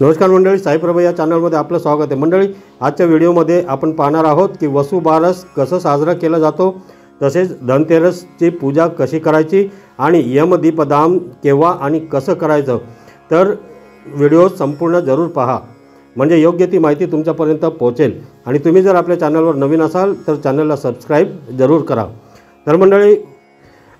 नमस्कार मंडळी, साईप्रभा या चॅनलमध्ये आपलं स्वागत आहे। मंडळी, आजच्या व्हिडिओमध्ये आपण पाहणार आहोत की वसुबारस कसं साजरा केला जातो, तसेच धनतेरसची पूजा कशी करायची आणि यमदीपदान केव्हा आणि कसं करायचं। तर व्हिडिओ संपूर्ण जरूर पहा, म्हणजे योग्य ती माहिती तुमच्यापर्यंत पोहोचेल। आणि तुम्ही जर आपल्या चॅनलवर नवीन असाल तर चॅनलला सबस्क्राईब जरूर करा। तर मंडळी,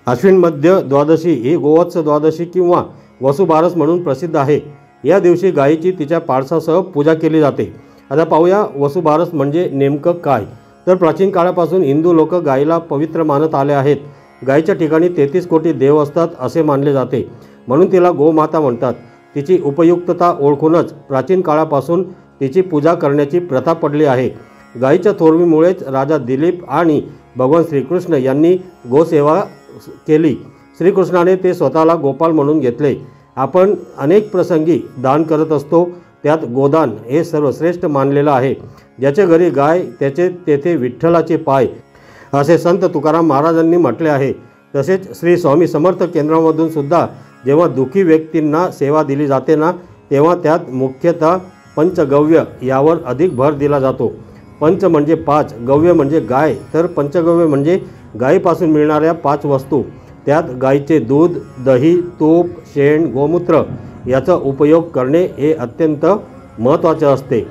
आश्विन मध्य द्वादशी ही गोवत्स द्वादशी किंवा वसुबारस म्हणून प्रसिद्ध आहे। या दिवशी गायीची तिच्या पाडसासह पूजा केली जाते। आता पाहूया वसुबारस म्हणजे नेमकं काय। तर प्राचीन काळापासून हिंदू लोक गायीला पवित्र मानत आले आहेत। गायीच्या ठिकाणी 33 कोटी देव असतात असे मानले जाते, म्हणून तिला गोमाता म्हणतात। तिची उपयुक्तता ओळखूनच प्राचीन काळापासून तिची पूजा करण्याची प्रथा पडली आहे। गायीच्या थोरवीमुळेच राजा दिलीप आणि भगवान श्रीकृष्ण यांनी गोसेवा केली। श्रीकृष्णाने ते स्वतःला गोपाल म्हणून घेतले। आपण अनेक प्रसंगी दान करत असतो, त्यात गोदान हे सर्वश्रेष्ठ मानलेलं आहे। ज्याच्या घरी गाय त्याचे तेथे विठ्ठलाचे पाय, असे संत तुकाराम महाराजांनी म्हटले आहे। तसेच श्री स्वामी समर्थ केंद्रामधून सुद्धा जेव्हा दुःखी व्यक्तींना सेवा दिली जाते ना, तेव्हा त्यात मुख्यतः पंचगव्य यावर अधिक भर दिला जातो। पंच म्हणजे 5, गव्य म्हणजे गाय, तर पंचगव्य म्हणजे गायीपासून मिळणाऱ्या 5 वस्तू। त्यात गायीचे दूध, दही, तूप, शेण, गोमूत्र याचा उपयोग करणे हे अत्यंत महत्त्वाचे असते।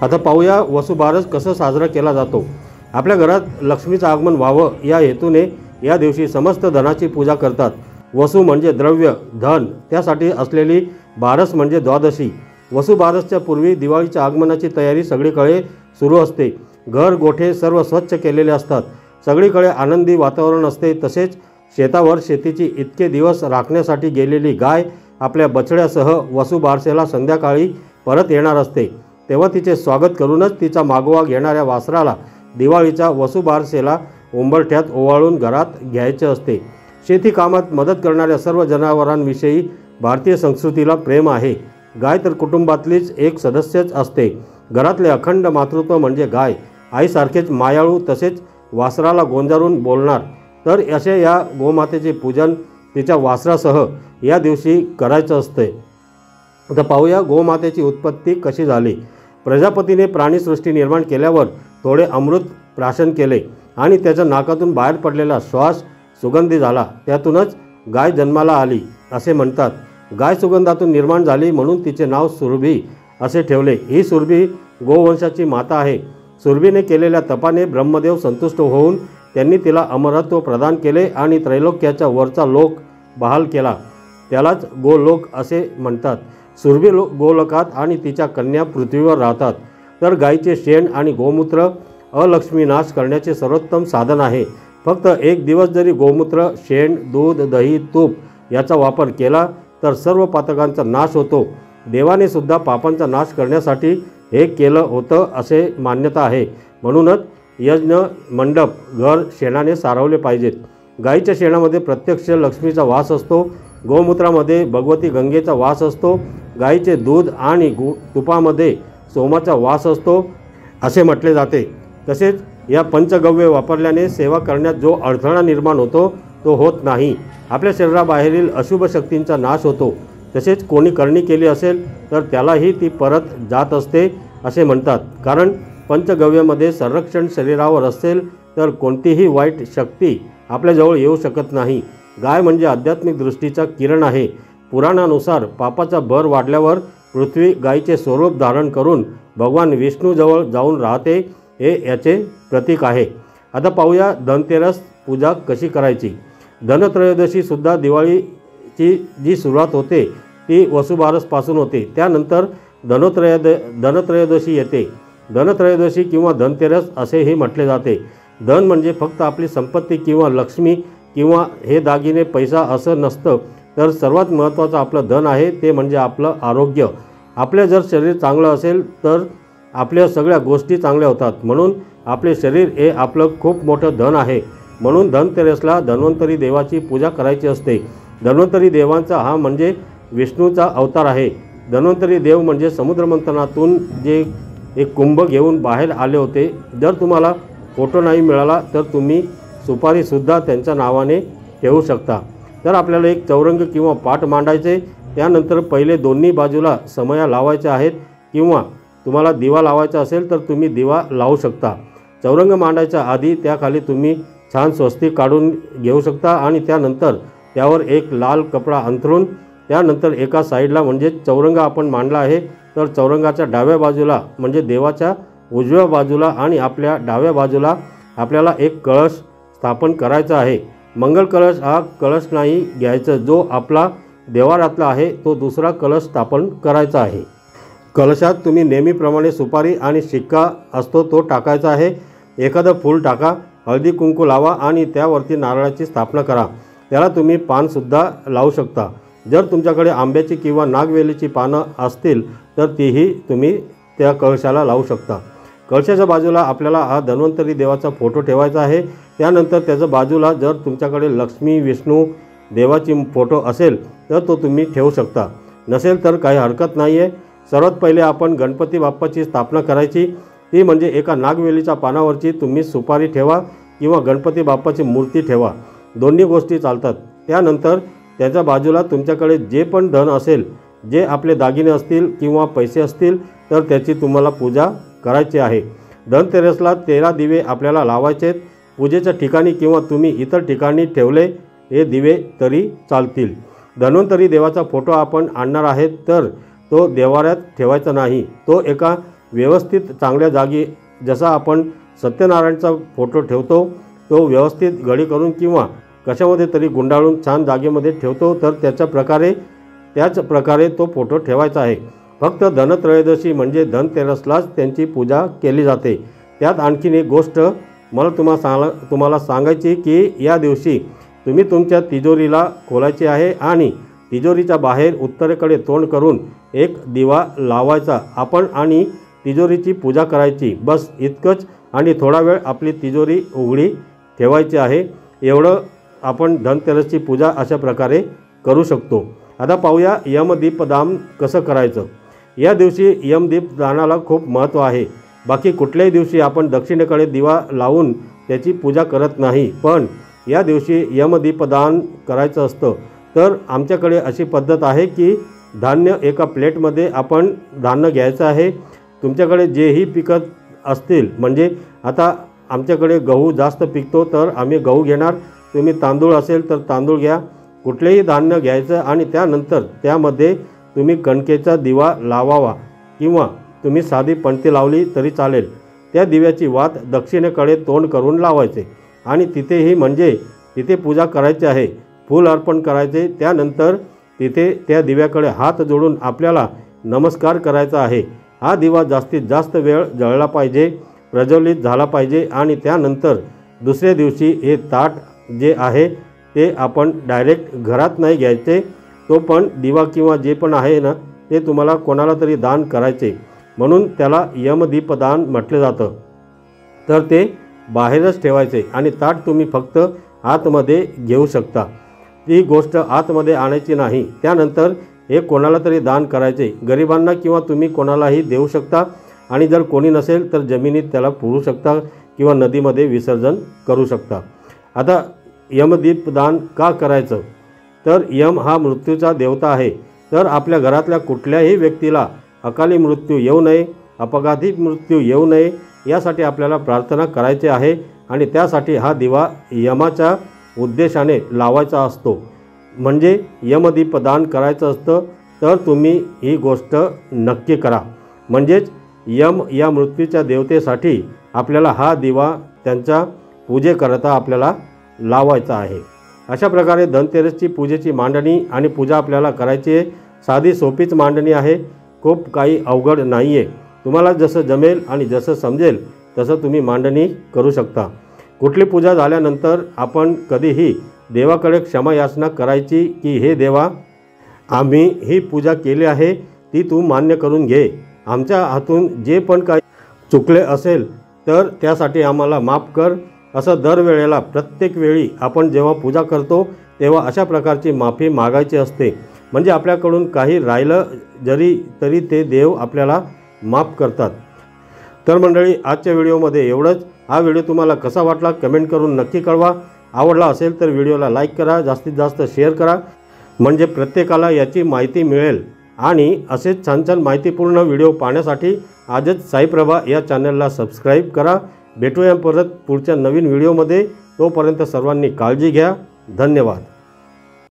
आता पाहूया वसुबारस कसं साजरा केला जातो। आपल्या घरात लक्ष्मीचं आगमन व्हावं या हेतूने या दिवशी समस्त धनाची पूजा करतात। वसु म्हणजे द्रव्य, धन, त्यासाठी असलेली बारस म्हणजे द्वादशी। वसुबारसच्या पूर्वी दिवाळीच्या आगमनाची तयारी सगळीकडे सुरू असते। घर गोठे सर्व स्वच्छ केलेले असतात। सगळीकडे आनंदी वातावरण असते। तसेच शेतावर शेतीची इतके दिवस राखण्यासाठी गेलेली गाय आपल्या बछड्यासह वसुबारसेला संध्याकाळी परत येणार असते। तेव्हा तिचे स्वागत करूनच तिचा मागोवा घेणाऱ्या वासराला दिवाळीच्या वसुबारसेला उंबरठ्यात ओवाळून घरात घ्यायचे असते। शेती कामात मदत करणाऱ्या सर्व जनावरांविषयी भारतीय संस्कृतीला प्रेम आहे। गाय तर कुटुंबातलीच एक सदस्यच असते। घरातले अखंड मातृत्व म्हणजे गाय आईसारखेच मायाळू, तसेच वासराला गोंजारून बोलणार। तर असे या गोमातेचे पूजन तिच्या वासरासह या दिवशी करायचं असते। आता पाहूया गोमातेची उत्पत्ती कशी झाली। प्रजापतीने प्राणीसृष्टी निर्माण केल्यावर थोडे अमृत प्राशन केले आणि त्याच्या नाकातून बाहेर पडलेला श्वास सुगंधी झाला, त्यातूनच गाय जन्माला आली असे म्हणतात। गाय सुगंधातून निर्माण झाली म्हणून तिचे नाव सुरभी असे ठेवले। ही सुरभी गोवंशाची माता आहे। सुरभीने केलेल्या तपाने ब्रह्मदेव संतुष्ट होऊन त्यांनी तिला अमरत्व प्रदान केले आणि त्रैलोक्याच्या वरचा लोक बहाल केला, त्यालाच गोलोक असे म्हणतात। सुरभी गोलोकात आणि तिच्या कन्या पृथ्वीवर राहतात। तर गायीचे शेण आणि गोमूत्र अलक्ष्मी नाश करण्याचे सर्वोत्तम साधन आहे। फक्त एक दिवस जरी गोमूत्र, शेण, दूध, दही, तूप याचा वापर केला तर सर्व पातकांचा नाश होतो। देवाने सुद्धा पापांचा नाश करण्यासाठी हे केलं होतं असे मान्यता आहे। म्हणूनच यज्ञ मंडप घर शेणाने सारवले पाहिजेत। गायीच्या शेणामध्ये प्रत्यक्ष लक्ष्मीचा वास असतो। गोमूत्रामध्ये भगवती गंगेचा वास असतो। गायीचे दूध आणि तुपामध्ये सोमाचा वास असतो असे म्हटले जाते। तसेच या पंचगव्य वापरल्याने सेवा करण्यात जो अडथळा निर्माण होतो तो होत नाही। आपल्या शरीराबाहेरील अशुभ शक्तींचा नाश होतो। तसेच कोणी करणी केली असेल तर त्यालाही ती परत जात असते असे म्हणतात। कारण पंचगव्यामध्ये संरक्षण शरीरावर असेल तर कोणतीही वाईट शक्ती आपल्याजवळ येऊ शकत नाही। गाय म्हणजे आध्यात्मिक दृष्टीचा किरण आहे। पुराणानुसार पापाचा भर वाढल्यावर पृथ्वी गायीचे स्वरूप धारण करून भगवान विष्णूजवळ जाऊन राहते, हे याचे प्रतीक आहे। आता पाहूया धनतेरस पूजा कशी करायची। धनत्रयोदशीसुद्धा दिवाळीची जी सुरुवात होते ती वसुबारसपासून होते। त्यानंतर धनत्रयोदशी येते। धनत्रयोदशी किंवा धनतेरस असेही म्हटले जाते। धन म्हणजे फक्त आपली संपत्ती किंवा लक्ष्मी किंवा हे दागिने पैसा असं नसतं, तर सर्वात महत्त्वाचं आपलं धन आहे ते म्हणजे आपलं आरोग्य। आपले जर शरीर चांगलं असेल तर आपल्या सगळ्या गोष्टी चांगल्या होतात। म्हणून आपले शरीर हे आपलं खूप मोठं धन आहे। म्हणून धनतेरसला धन्वंतरी देवाची पूजा करायची असते। धन्वंतरी देवांचा हा म्हणजे विष्णूचा अवतार आहे। धन्वंतरी देव म्हणजे समुद्रमंथनातून जे एक कुंभ घेऊन बाहेर आले होते। जर तुम्हाला फोटो नाही मिळाला तर तुम्ही सुपारीसुद्धा त्यांच्या नावाने ठेवू शकता। तर आपल्याला एक चौरंग किंवा पाट मांडायचे त्यानंतर पहिले दोन्ही बाजूला समया लावायच्या आहेत किंवा तुम्हाला दिवा लावायचा असेल तर तुम्ही दिवा लावू शकता। चौरंग मांडायच्या आधी त्याखाली तुम्ही छान स्वस्तिक काढून घेऊ शकता आणि त्यानंतर त्यावर एक लाल कपडा अंथरून त्यानंतर एका साईडला म्हणजे चौरंग आपण मांडला आहे तर चौरंगाच्या डाव्या बाजूला म्हणजे देवाच्या उजव्या बाजूला आणि आपल्या डाव्या बाजूला आपल्याला एक कळश स्थापन करायचा आहे। मंगल कलश हा कलश नाही घ्यायचा जो आपला देवारातला आहे, तो दुसरा कलश स्थापन करायचा आहे। कलशात तुम्ही नेहमीप्रमाणे सुपारी आणि शिक्का असतो तो टाकायचा आहे। एखादं फूल टाका, हळदी कुंकू लावा आणि त्यावरती नारळाची स्थापना करा। त्याला तुम्ही पानसुद्धा लावू शकता। जर तुमच्याकडे आंब्याची किंवा नागवेलीची पानं असतील तर तीही तुम्ही त्या कळशाला लावू शकता। कळशाच्या बाजूला आपल्याला हा धन्वंतरी देवाचा फोटो ठेवायचा आहे। त्यानंतर त्याच्या बाजूला जर तुमच्याकडे लक्ष्मी विष्णू देवाची फोटो असेल तर तो तुम्ही ठेवू शकता, नसेल तर काही हरकत नाही आहे। सर्वात पहिले आपण गणपती बाप्पाची स्थापना करायची, ती म्हणजे एका नागवेलीच्या पानावरची तुम्ही सुपारी ठेवा किंवा गणपती बाप्पाची मूर्ती ठेवा, दोन्ही गोष्टी चालतात। त्यानंतर त्याच्या बाजूला तुमच्याकडे जे पण धन असेल, जे आपले दागिने असतील किंवा पैसे असतील तर त्याची तुम्हाला पूजा करायची आहे। धनतेरसला 13 दिवे आपल्याला लावायचे। पूजेच्या ठिकाणी किंवा तुम्ही इतर ठिकाणी ठेवले हे दिवे तरी चालतील। धन्वंतरी देवाचा फोटो आपण आणणार आहेत तर तो देवाऱ्यात ठेवायचा नाही, तो एका व्यवस्थित चांगल्या जागी, जसा आपण सत्यनारायणचा फोटो ठेवतो तो व्यवस्थित घडी करून किंवा कशामध्ये तरी गुंडाळून छान जागेमध्ये ठेवतो तर त्याच प्रकारे तो फोटो ठेवायचा आहे। फक्त धनत्रयोदशी म्हणजे धनतेरसलाच त्यांची पूजा केली जाते। त्यात आणखीन एक गोष्ट मला तुम्हाला सांगायची की या दिवशी तुम्ही तुमच्या तिजोरीला खोलायची आहे आणि तिजोरीच्या बाहेर उत्तरेकडे तोंड करून एक दिवा लावायचा आपण आणि तिजोरीची पूजा करायची, बस इतकंच। आणि थोडा वेळ आपली तिजोरी उघडी ठेवायची आहे। एवढं आपण धनतेरसची पूजा अशा प्रकारे करू शकतो। आता पाहूया यमदीपदान कसं करायचं। या दिवशी यमदीपदानाला खूप महत्त्व आहे। बाकी कुठल्याही दिवशी आपण दक्षिणेकडे दिवा लावून त्याची पूजा करत नाही, पण या दिवशी यमदीपदान करायचं असतं। तर आमच्याकडे अशी पद्धत आहे की धान्य एका प्लेटमध्ये आपण धान्य घ्यायचं आहे। तुमच्याकडे जेही पिकत असतील, म्हणजे आता आमच्याकडे गहू जास्त पिकतो तर आम्ही गहू घेणार, तुम्ही तांदूळ असेल तर तांदूळ घ्या, कुठलेही धान्य घ्यायचं आणि त्यानंतर त्यामध्ये तुम्ही कणकेचा दिवा लावावा किंवा तुम्ही साधी पणती लावली तरी चालेल। त्या दिव्याची वात दक्षिणेकडे तोंड करून लावायचे आणि तिथेही म्हणजे तिथे पूजा करायची आहे, फूल अर्पण करायचे। त्यानंतर तिथे त्या दिव्याकडे हात जोडून आपल्याला नमस्कार करायचा आहे। हा दिवा जास्तीत जास्त वेळ जळला पाहिजे, प्रज्वलित झाला पाहिजे आणि त्यानंतर दुसऱ्या दिवशी हे ताट जे आहे ते आपण डायरेक्ट घरात नाही घ्यायचे, तो पण दिवा किंवा जे पण आहे ना ते तुम्हाला कोणाला तरी दान करायचे, म्हणून त्याला यमदीपदान म्हटले जातं। तर ते बाहेरच ठेवायचे आणि ताट तुम्ही फक्त आतमध्ये घेऊ शकता, ती गोष्ट आतमध्ये आणायची नाही। त्यानंतर हे कोणाला तरी दान करायचे, गरिबांना किंवा तुम्ही कोणालाही देऊ शकता आणि जर कोणी नसेल तर जमिनीत त्याला पुरू शकता किंवा नदीमध्ये विसर्जन करू शकता। आता यमदीपदान का करायचं, तर यम हा मृत्यूचा देवता आहे, तर आपल्या घरातल्या कुठल्याही व्यक्तीला अकाली मृत्यू येऊ नये, अपघाती मृत्यू येऊ नये यासाठी आपल्याला प्रार्थना करायची आहे आणि त्यासाठी हा दिवा यमाच्या उद्देशाने लावायचा असतो। म्हणजे यमदीपदान करायचं असतं तर तुम्ही ही गोष्ट नक्की करा, म्हणजेच यम या मृत्यूच्या देवतेसाठी आपल्याला हा दिवा त्यांच्या पूजेकरता आपल्याला लावायचा आहे। अशा प्रकारे धनतेरसची पूजेची मांडणी आणि पूजा आपल्याला करायची आहे। साधी सोपीच मांडणी आहे, खूप काही अवघड नाही आहे। तुम्हाला जसं जमेल आणि जसं समजेल तसं तुम्ही मांडणी करू शकता। कुठली पूजा झाल्यानंतर आपण कधीही देवाकडे क्षमा याचना करायची की हे देवा, आम्ही ही पूजा केली आहे ती तू मान्य करून घे, आमच्या हातून जे पण काही चुकले असेल तर त्यासाठी आम्हाला माफ कर। असं दरवेळेला प्रत्येक वेळी आपण जेव्हा पूजा करतो तेव्हा अशा प्रकारची माफी मागायची असते, म्हणजे आपल्याकडून काही राहिलं तरी ते देव आपल्याला माफ करतात। तर मंडळी, आजच्या व्हिडिओमध्ये एवढंच। हा व्हिडिओ तुम्हाला कसा वाटला कमेंट करून नक्की कळवा। आवडला असेल तर व्हिडिओला लाईक करा, जास्तीत जास्त शेअर करा। म्हणजे प्रत्येकाला याची माहिती मिळेल। आणि असेच छान छान माहितीपूर्ण व्हिडिओ पाहण्यासाठी आजच साईप्रभा या चॅनलला सबस्क्राईब करा। भेटूया परत पुढच्या नवीन व्हिडिओमध्ये। तोपर्यंत सर्वांनी काळजी घ्या। धन्यवाद।